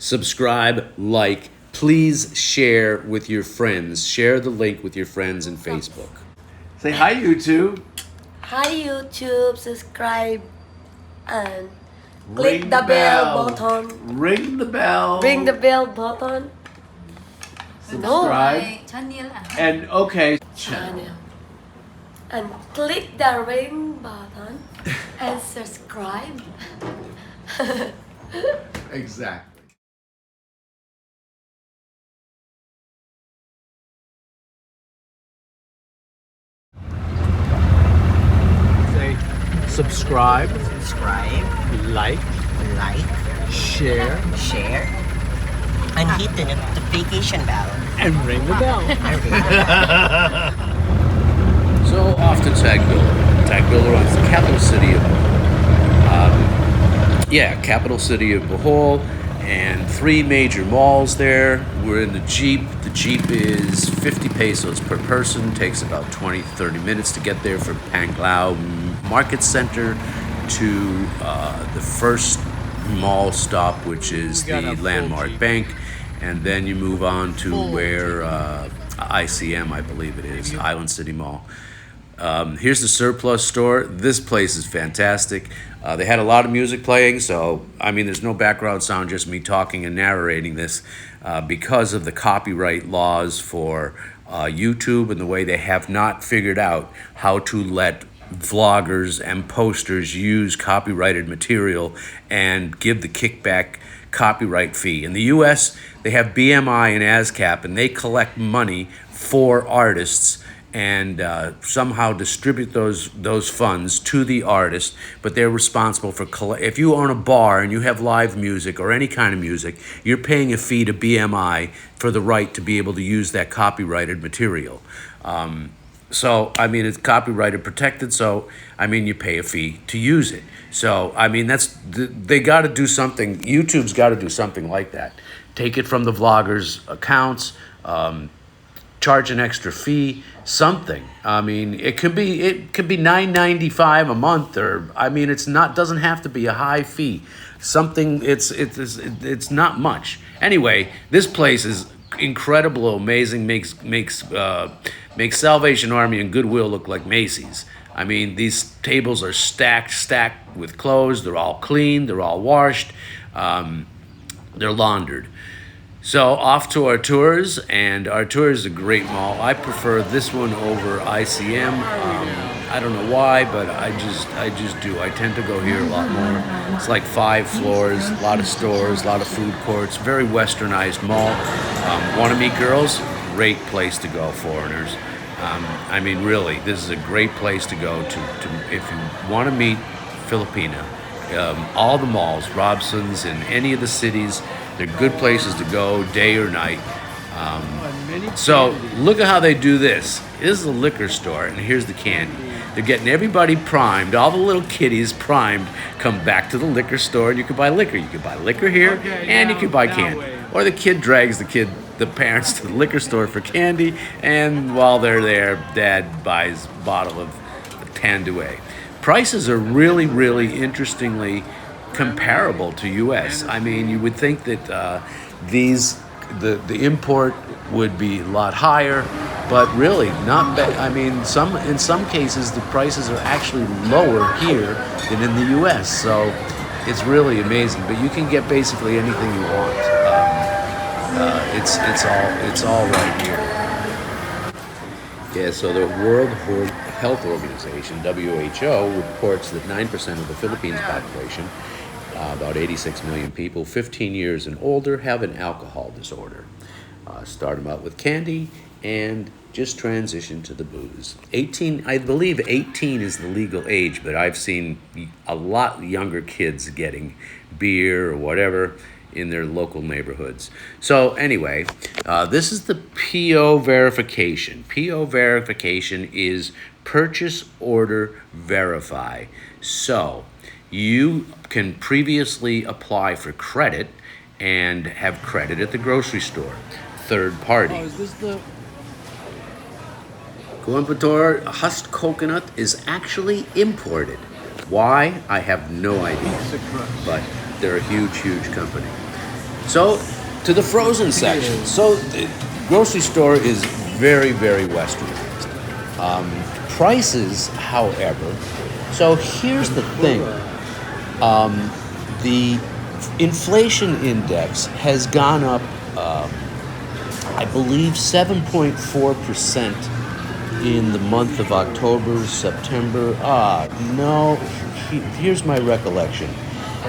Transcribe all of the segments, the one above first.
subscribe, like, please share with your friends. Share the link with your friends in Facebook. Say hi, YouTube. Hi YouTube, subscribe and Ring click the bell button. Ring the bell. Ring the bell button. Subscribe. Channel. And okay. Channel. And click the ring button and subscribe. Exactly. Say subscribe, like, share, and hit the notification bell. and ring the bell. So off to Tagbilaran. Tagbilaran is the capital city of capital city of Bohol, and 3 major malls there. We're in the Jeep. The Jeep is 50 pesos per person. Takes about 20-30 minutes to get there from Panglao Market Center to the first mall stop, which is the Landmark Bank, and then you move on to where ICM, I believe it is, Island City Mall. Here's the surplus store. This place is fantastic. They had a lot of music playing, so I mean there's no background sound, just me talking and narrating this because of the copyright laws for YouTube and the way they have not figured out how to let vloggers and posters use copyrighted material and give the kickback copyright fee. In the US, they have BMI and ASCAP, and they collect money for artists and somehow distribute those funds to the artist, but they're responsible for if you own a bar and you have live music or any kind of music, you're paying a fee to BMI for the right to be able to use that copyrighted material. So, I mean, it's copyrighted protected, so, I mean, you pay a fee to use it. So, I mean, they got to do something. YouTube's got to do something like that. Take it from the vloggers' accounts, charge an extra fee, something. I mean, it could be $9.95 a month, or I mean, doesn't have to be a high fee. Something. It's not much. Anyway, this place is incredible, amazing. Makes Salvation Army and Goodwill look like Macy's. I mean, these tables are stacked with clothes. They're all clean. They're all washed. They're laundered. So off to our tours, and our tour is a great mall. I prefer this one over ICM. I don't know why, but I just do. I tend to go here a lot more. It's like 5 floors, a lot of stores, a lot of food courts, very westernized mall. Want to meet girls? Great place to go, foreigners. I mean, really, this is a great place to go to if you want to meet Filipina. All the malls, Robson's, in any of the cities, they're good places to go, day or night. So look at how they do this. This is a liquor store, and here's the candy. They're getting everybody primed, all the little kiddies primed, come back to the liquor store, and you can buy liquor. You can buy liquor here, and you can buy candy. Or the kid drags the parents to the liquor store for candy, and while they're there, Dad buys a bottle of Tanduay. Prices are really, really interestingly comparable to U.S. I mean, you would think that the import would be a lot higher, but really not. I mean, in some cases the prices are actually lower here than in the U.S. So it's really amazing. But you can get basically anything you want. It's all right here. Yeah. So the World Health Organization (WHO) reports that 9% of the Philippines population, about 86 million people, 15 years and older, have an alcohol disorder. Start them out with candy and just transition to the booze. 18, I believe 18 is the legal age, but I've seen a lot younger kids getting beer or whatever in their local neighborhoods. So anyway, this is the PO verification. PO verification is purchase order verify. So you can previously apply for credit and have credit at the grocery store. Third party. Oh, is this the... Coimbatore husked coconut is actually imported. Why? I have no idea. But they're a huge, huge company. So, to the frozen section. So, the grocery store is very, very westernized. Prices, however, so here's the thing. The inflation index has gone up, I believe, 7.4% in the month of October, September. No, here's my recollection.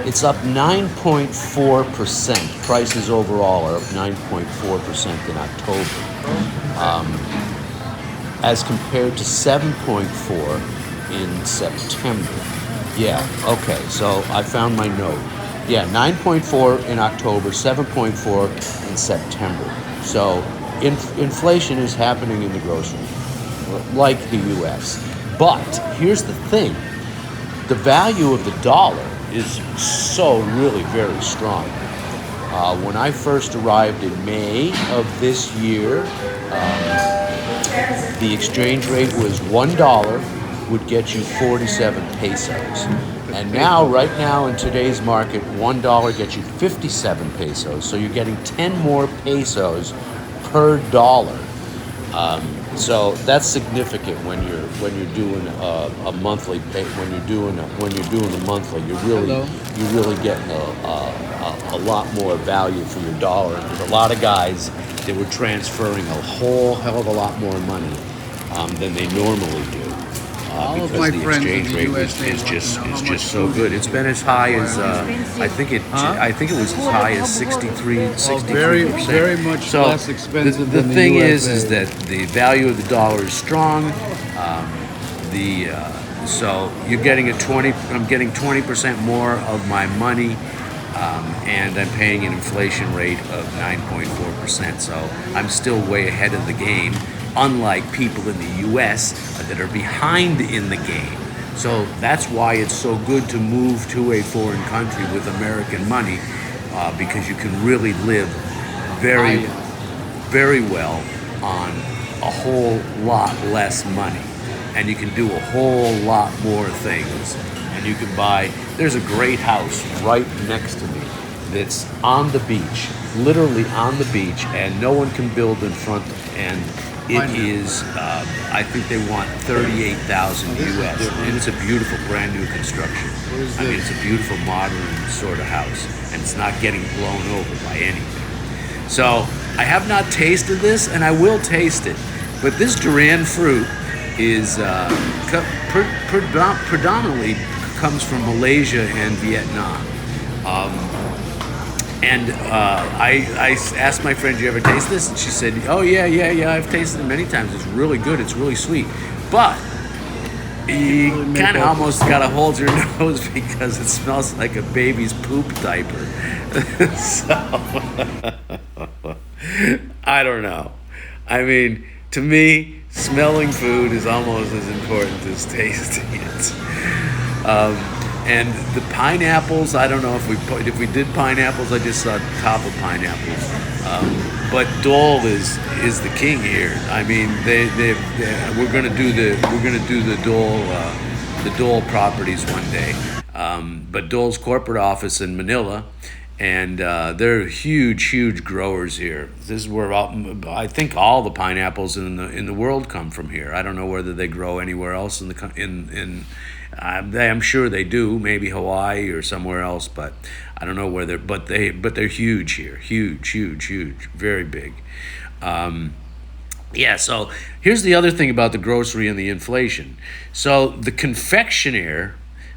It's up 9.4%. Prices overall are up 9.4% in October, as compared to 7.4 in September. Yeah, okay, so I found my note. Yeah, 9.4 in October, 7.4 in September. So inflation is happening in the grocery, like the U.S. But here's the thing. The value of the dollar is so really very strong. When I first arrived in May of this year, the exchange rate was $1 would get you 47 pesos. And now, right now in today's market, $1 gets you 57 pesos. So you're getting 10 more pesos per dollar. So that's significant when you're doing a monthly pay. When you're doing the monthly, you're really getting a lot more value for your dollar. And there's a lot of guys that were transferring a whole hell of a lot more money than they normally do. Because the exchange rate is just so good. It's been as high as I think it was as high as 63%. Very much less expensive the than the thing US is that the value of the dollar is strong. So you're getting I'm getting 20% more of my money, and I'm paying an inflation rate of 9.4%. So I'm still way ahead of the game, unlike people in the U.S. that are behind in the game. So that's why it's so good to move to a foreign country with American money, because you can really live very, very well on a whole lot less money. And you can do a whole lot more things. And you can buy, there's a great house right next to me that's on the beach, literally on the beach, and no one can build in front, and it is, I think they want 38,000 US, and it's a beautiful brand new construction. I mean, it's a beautiful modern sort of house, and it's not getting blown over by anything. So I have not tasted this, and I will taste it. But this durian fruit is predominantly comes from Malaysia and Vietnam. I asked my friend, "Do you ever taste this?" And she said, "Oh yeah, I've tasted it many times. It's really good. It's really sweet, but you kind of almost gotta hold your nose because it smells like a baby's poop diaper." So I don't know. I mean, to me, smelling food is almost as important as tasting it. And the pineapples, I don't know if we did pineapples. I just saw the top of pineapples. But Dole is the king here. I mean, we're gonna do the Dole properties one day. But Dole's corporate office in Manila, and they're huge growers here. This is where I think all the pineapples in the world come from here. I don't know whether they grow anywhere else I'm sure they do, maybe Hawaii or somewhere else, but I don't know where they're huge here, huge, very big. So here's the other thing about the grocery and the inflation. So the confectionery,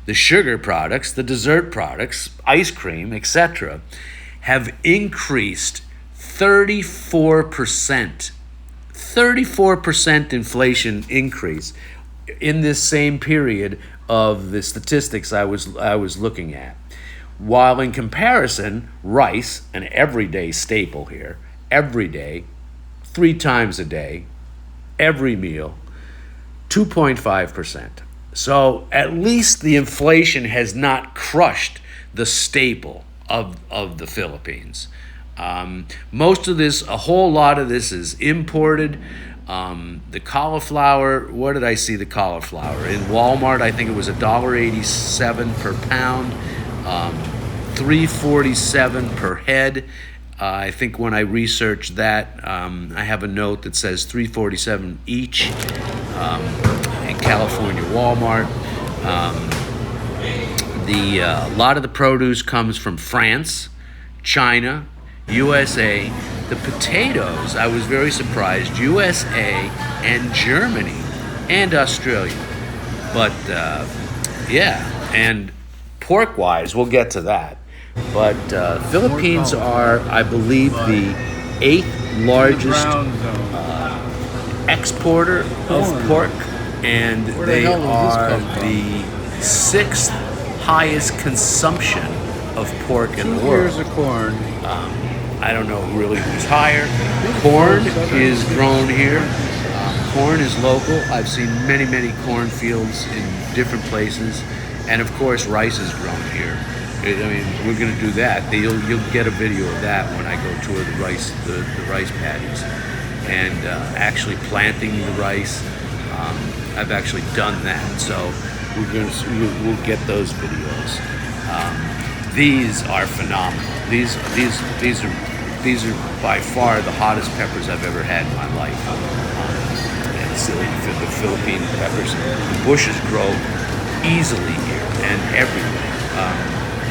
the sugar products, the dessert products, ice cream, etc., have increased 34%. 34% inflation increase in this same period of the statistics I was looking at. While in comparison, rice, an everyday staple here, every day, 3 times a day, every meal, 2.5%. So at least the inflation has not crushed the staple of the Philippines. Most of this, a whole lot of this is imported. The cauliflower, what did I see the cauliflower? In Walmart, I think it was $1.87 per pound, $3.47 per head, I think when I researched that, I have a note that says $3.47 each in California Walmart. A lot of the produce comes from France, China, USA. The potatoes, I was very surprised, USA and Germany and Australia. But and pork-wise, we'll get to that. But Philippines are, I believe, the 8th largest exporter of pork, and they are the 6th highest consumption of pork in the 2 world. years of corn. I don't know really who's higher. Corn is grown here. Corn is local. I've seen many, many cornfields in different places, and of course, rice is grown here. I mean, we're going to do that. You'll get a video of that when I go tour the rice paddies, and actually planting the rice. I've actually done that, so we'll get those videos. These are phenomenal. These are by far the hottest peppers I've ever had in my life. The Philippine peppers, the bushes grow easily here and everywhere.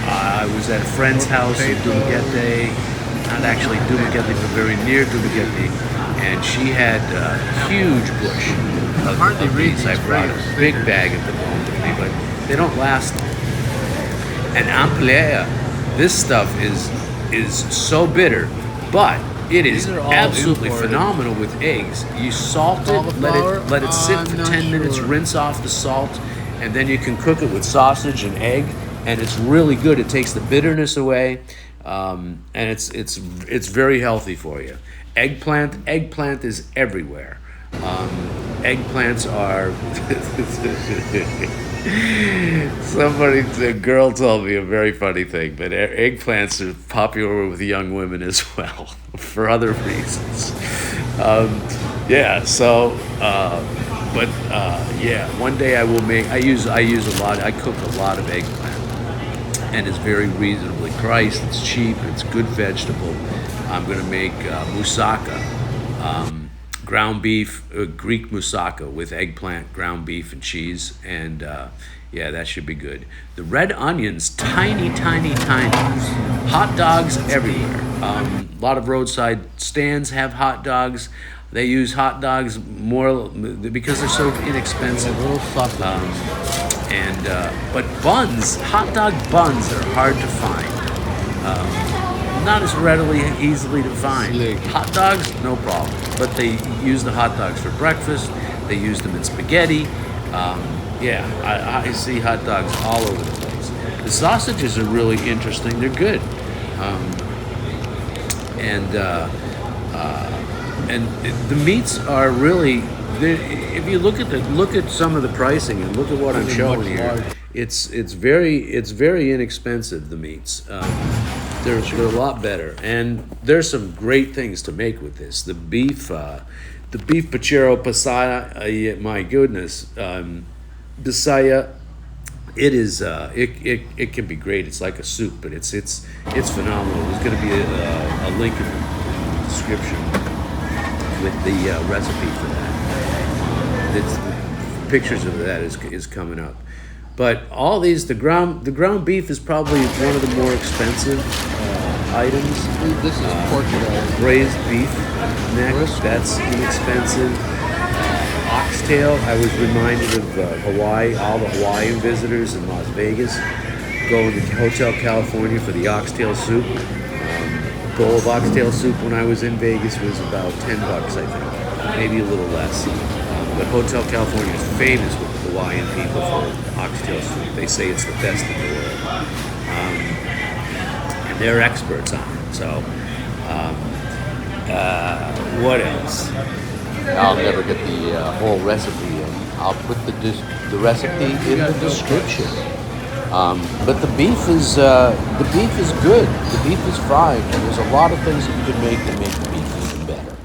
I was at a friend's house in Dumaguete, not actually Dumaguete, but very near Dumaguete, and she had a huge bush of these. I brought a big bag of them home with me, but they don't last long. And ampalaya, this stuff is so bitter, but it is absolutely phenomenal with eggs. You salt it, let it sit for 10 minutes, rinse off the salt, and then you can cook it with sausage and egg, and it's really good. It takes the bitterness away, and it's very healthy for you. Eggplant is everywhere. Eggplants are. A girl told me a very funny thing, but eggplants are popular with young women as well, for other reasons. One day I will make. I use a lot. I cook a lot of eggplant, and it's very reasonably priced. It's cheap. It's good vegetable. I'm going to make moussaka. Ground beef, Greek moussaka with eggplant, ground beef, and cheese, and that should be good. The red onions, tiny. Hot dogs everywhere. A lot of roadside stands have hot dogs. They use hot dogs more because they're so inexpensive. But buns, hot dog buns are hard to find. Not as easily to find. Hot dogs, no problem. But they use the hot dogs for breakfast. They use them in spaghetti. I see hot dogs all over the place. The sausages are really interesting. They're good. And the meats are really. If you look at some of the pricing and look at what I'm showing here, it's very inexpensive. The meats. They're a lot better, and there's some great things to make with this. The beef Pochero Bisaya, my goodness, Bisaya. It is it can be great. It's like a soup, but it's phenomenal. There's going to be a link in the description with the recipe for that. Pictures of that is coming up. But all these, the ground beef is probably one of the more expensive items. This is Pochero. Braised beef neck, that's inexpensive. Oxtail, I was reminded of Hawaii. All the Hawaiian visitors in Las Vegas go to Hotel California for the oxtail soup. A bowl of oxtail soup when I was in Vegas was about $10, I think, maybe a little less. But Hotel California is famous with Hawaiian people for oxtail soup. They say it's the best in the world. And they're experts on it. So, what else? I'll never get the whole recipe in. I'll put the recipe in the description. But the beef is good. The beef is fine, and there's a lot of things that you can make to make the beef even better.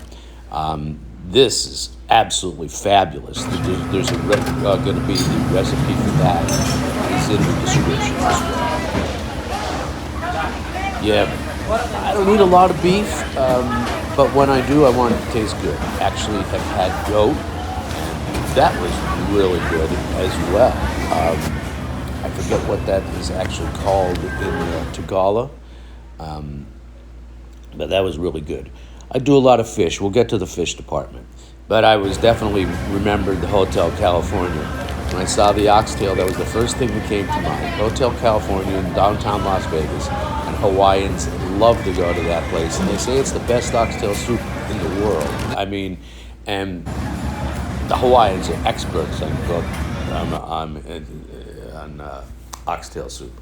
This is absolutely fabulous. There's going to be the recipe for that. It's in the description as well. Yeah, I don't eat a lot of beef, but when I do, I want it to taste good. Actually, have had goat, and that was really good as well. I forget what that is actually called in Tagalog, but that was really good. I do a lot of fish. We'll get to the fish department. But I was definitely remembered the Hotel California. When I saw the oxtail, that was the first thing that came to mind. Hotel California in downtown Las Vegas. And Hawaiians love to go to that place. And they say it's the best oxtail soup in the world. I mean, and the Hawaiians are experts on oxtail soup.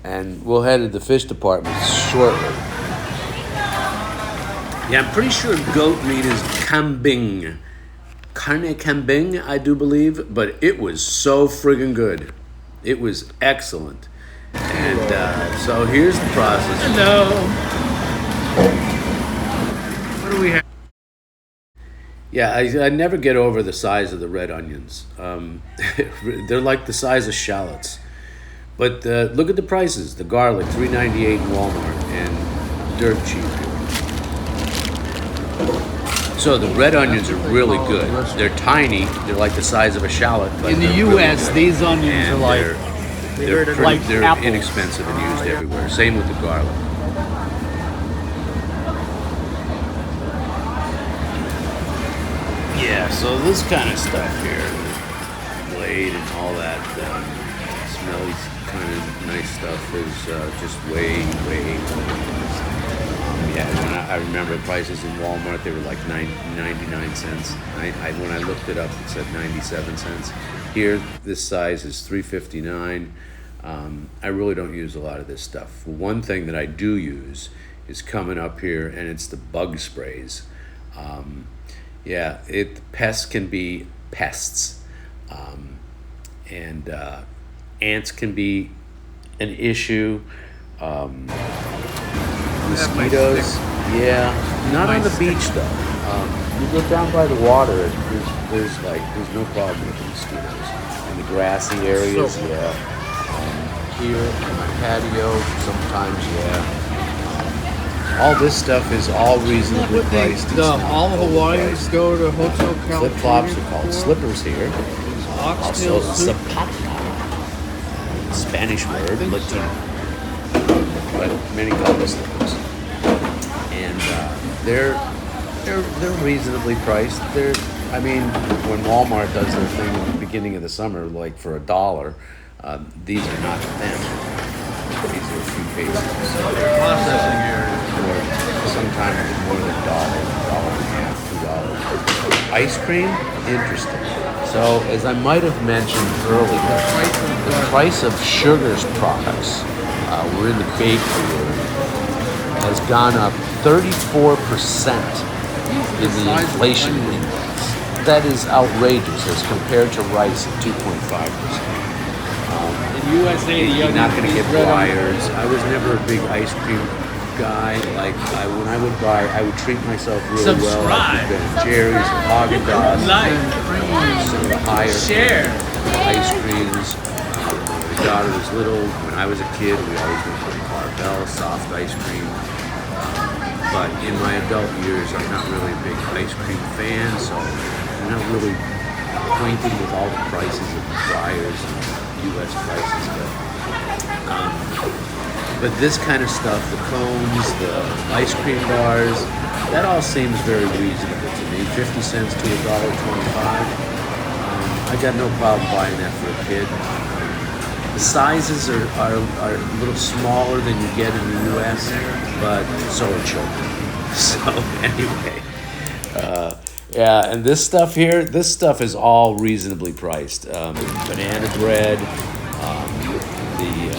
And we'll head to the fish department shortly. Yeah, I'm pretty sure goat meat is kambing. Carne kambing, I do believe, but it was so friggin' good. It was excellent. And so here's the process. Hello. What do we have? Yeah, I never get over the size of the red onions. They're like the size of shallots. But look at the prices. The garlic, $3.98 in Walmart, and dirt cheap here. So the red onions are really good. They're tiny. They're like the size of a shallot. But In the they're U.S., really good. these onions And are like they're apples. inexpensive and used everywhere. Same with the garlic. Yeah, so this kind of stuff here, blade and all that smelly kind of nice stuff is just way. Yeah, when I remember prices in Walmart, they were like 99 cents. When I looked it up, it said 97 cents. Here, this size is $3.59. I really don't use a lot of this stuff. One thing that I do use is coming up here, and it's the bug sprays. Pests can be pests, and ants can be an issue. Mosquitoes, not on the beach though. You go down by the water, there's no problem with the mosquitoes. In the grassy areas, here on my patio, sometimes, all this stuff is all reasonably priced. It's not All Hawaiians overpriced. go to Hotel California. Flip flops are called for? slippers here. Oxtail Also, soup. zapata, Spanish word, Latino. But many call them slippers, and they're reasonably priced. When Walmart does their thing at the beginning of the summer, like for $1, these are not them. These are a few pesos. Processing area. Or sometimes more than $1, $1.50, $2. Ice cream, interesting. So as I might have mentioned earlier, the price of Sugar's products. We're in the bakery area, has gone up 34% in the inflation index. That is outrageous as compared to rice at 2.5%. In USA, You're not going to get Breyers. I was never a big ice cream guy. When I would buy, I would treat myself really well. Like Ben & Jerry's, Haagen-Dazs, some of the higher ice creams. My daughter was little. When I was a kid, we always went for Carvel, soft ice cream. But in my adult years, I'm not really a big ice cream fan, so I'm not really acquainted with all the prices of the Breyers and U.S. prices. But this kind of stuff, the cones, the ice cream bars, that all seems very reasonable to me. 50 cents to $1.25. I got no problem buying that for a kid. The sizes are a little smaller than you get in the U.S., but so are children. So anyway, and this stuff here, this stuff is all reasonably priced. Banana bread, the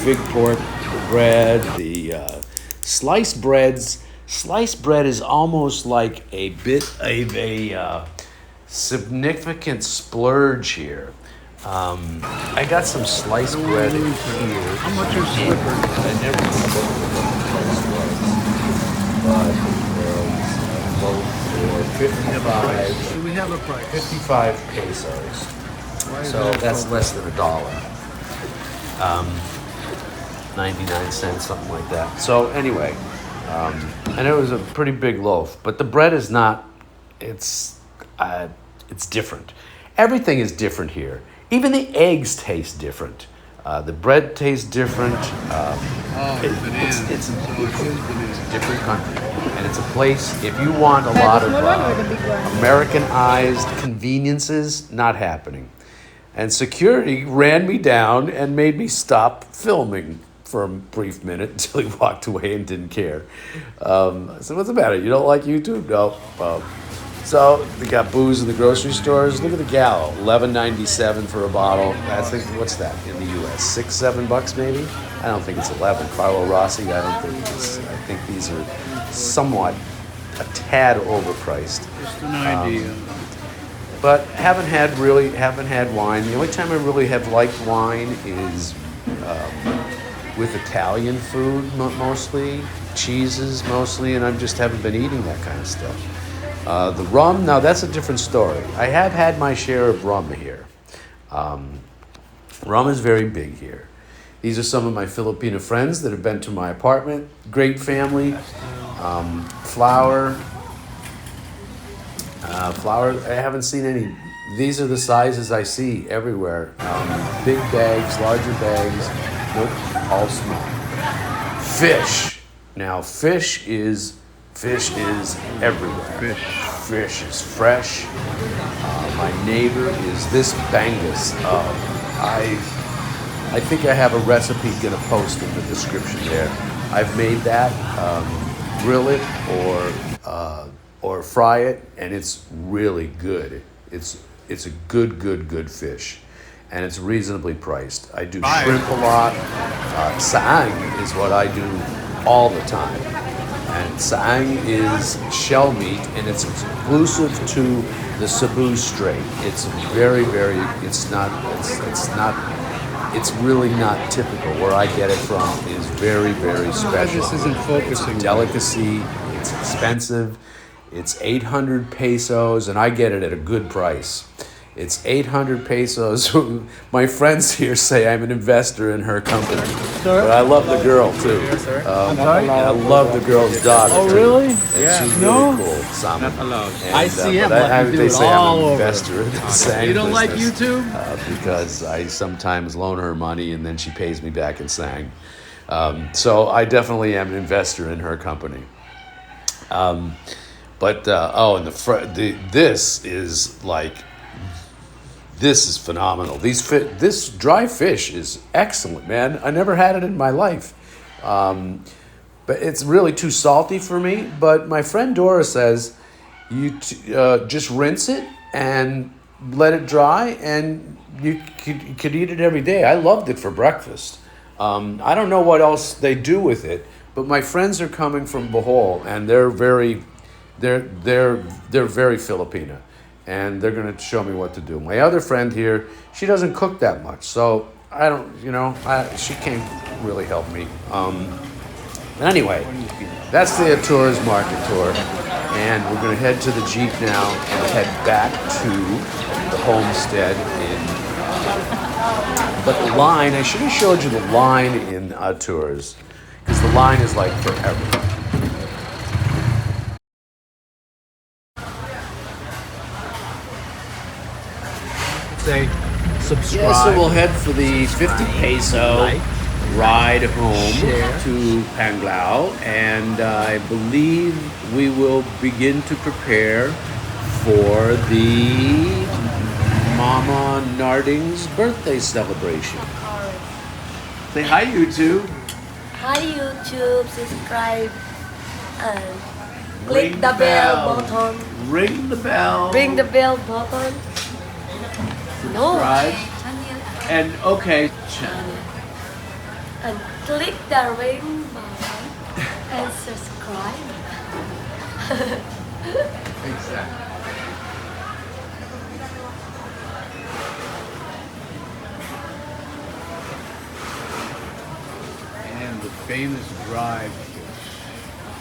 fig pork bread, the sliced breads. Sliced bread is almost like a bit of a significant splurge here. I got some sliced bread here. How much are slippers? I never remember what the price was, but both for 55. Do we have a price? 55 pesos. So that's less than $1. 99 cents, something like that. So anyway, and it was a pretty big loaf, but the bread is not. It's different. Everything is different here. Even the eggs taste different. The bread tastes different. It's a different country, and it's a place. If you want a lot of Americanized conveniences, not happening. And security ran me down and made me stop filming for a brief minute until he walked away and didn't care. I said, "What's the matter? You don't like YouTube?" No. So they got booze in the grocery stores. Look at the Gallo, $11.97 for a bottle. I think what's that in the U.S. $6-7 maybe? I don't think it's 11. Carlo Rossi, I don't think it's. I think these are somewhat a tad overpriced. Just an idea. But haven't had wine. The only time I really have liked wine is with Italian food mostly, cheeses mostly, and I just haven't been eating that kind of stuff. The rum, now that's a different story. I have had my share of rum here. Rum is very big here. These are some of my Filipino friends that have been to my apartment. Great family. Flour, I haven't seen any. These are the sizes I see everywhere. Big bags, larger bags. Nope, all small. Fish. Now, fish is everywhere. Fish is fresh. My neighbor is this Bangus. I think I have a recipe gonna post in the description there. I've made that. Grill it or fry it, and it's really good. It's a good fish, and it's reasonably priced. I do shrimp a lot. Saang is what I do all the time, and saang is shell meat, and it's exclusive to the Cebu Strait. It's very. It's really not typical. Where I get it from is very special. This isn't focusing. It's a delicacy. It's expensive. It's 800 pesos, and I get it at a good price. It's 800 pesos. My friends here say I'm an investor in her company. But I love the girl, too. And I love the girl's daughter, Oh, too. really? And she's really cool. Sama. Not allowed. And, I see him. they say all I'm an over. investor in the sang You don't like business, YouTube? because I sometimes loan her money, and then she pays me back in sang. So I definitely am an investor in her company. And this is phenomenal. This dry fish is excellent, man. I never had it in my life. But it's really too salty for me. But my friend Dora says you just rinse it and let it dry, and you could eat it every day. I loved it for breakfast. I don't know what else they do with it, but my friends are coming from Bohol, and they're very Filipino, and they're going to show me what to do. My other friend here, she doesn't cook that much, so I don't, she can't really help me. But anyway, that's the tour's market tour, and we're going to head to the Jeep now and head back to the homestead but the line, I should have showed you the line in tours, because the line is like forever. Say subscribe. Yeah, so we'll head for the 50 peso ride home to Panglao, and I believe we will begin to prepare for the Mama Narding's birthday celebration. Say hi, YouTube. Hi YouTube, subscribe and click Ring the the bell bell. button. Ring the bell. Ring the bell button. No. Subscribe. And okay. And click the ring button and subscribe. Exactly. And the famous drive